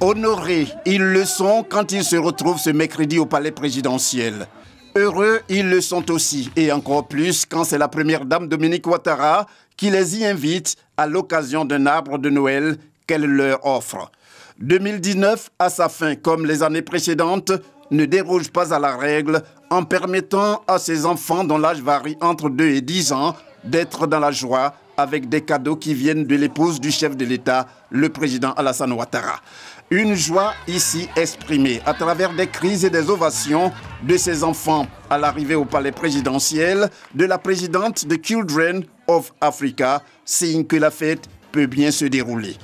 Honorés, ils le sont quand ils se retrouvent ce mercredi au palais présidentiel. Heureux, ils le sont aussi, et encore plus quand c'est la première dame Dominique Ouattara qui les y invite à l'occasion d'un arbre de Noël qu'elle leur offre. 2019, à sa fin, comme les années précédentes, ne déroge pas à la règle en permettant à ses enfants dont l'âge varie entre 2 et 10 ans d'être dans la joie avec des cadeaux qui viennent de l'épouse du chef de l'État, le président Alassane Ouattara. Une joie ici exprimée à travers des cris et des ovations de ses enfants à l'arrivée au palais présidentiel de la présidente de Children of Africa, signe que la fête peut bien se dérouler.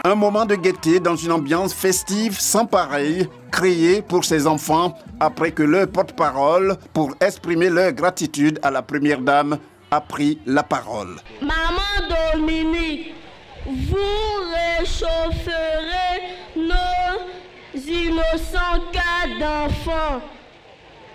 Un moment de gaieté dans une ambiance festive sans pareil, créé pour ces enfants après que leur porte-parole, pour exprimer leur gratitude à la première dame, a pris la parole. Maman Dominique, vous réchaufferez nos innocents cœurs d'enfants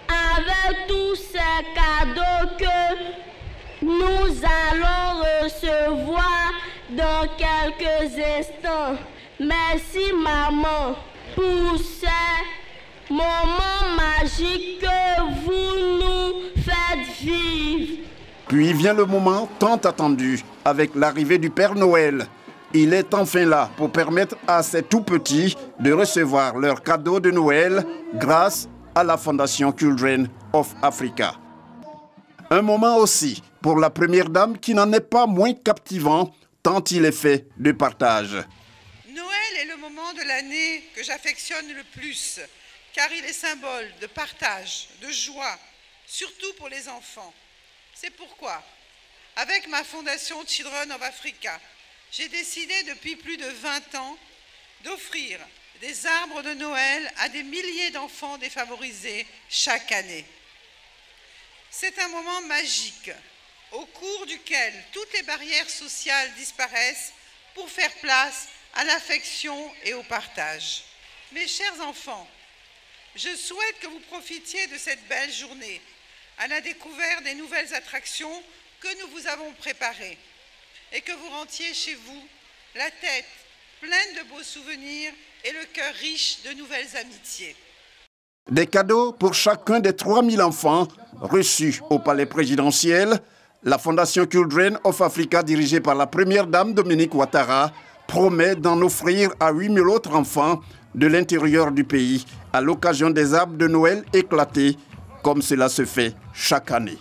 avec tous ces cadeaux que nous allons recevoir dans quelques instants. Merci maman pour ces moments magiques que vous nous faites vivre. Puis vient le moment tant attendu avec l'arrivée du Père Noël. Il est enfin là pour permettre à ces tout-petits de recevoir leurs cadeaux de Noël grâce à la Fondation Children of Africa. Un moment aussi pour la première dame qui n'en est pas moins captivant tant il est fait de partage. Noël est le moment de l'année que j'affectionne le plus, car il est symbole de partage, de joie, surtout pour les enfants. C'est pourquoi, avec ma fondation Children of Africa, j'ai décidé depuis plus de 20 ans d'offrir des arbres de Noël à des milliers d'enfants défavorisés chaque année. C'est un moment magique, au cours duquel toutes les barrières sociales disparaissent pour faire place à l'affection et au partage. Mes chers enfants, je souhaite que vous profitiez de cette belle journée à la découverte des nouvelles attractions que nous vous avons préparées et que vous rentriez chez vous la tête pleine de beaux souvenirs et le cœur riche de nouvelles amitiés. Des cadeaux pour chacun des 3000 enfants reçus au palais présidentiel. La Fondation Children of Africa, dirigée par la première dame Dominique Ouattara, promet d'en offrir à 8000 autres enfants de l'intérieur du pays à l'occasion des arbres de Noël éclatés, comme cela se fait chaque année.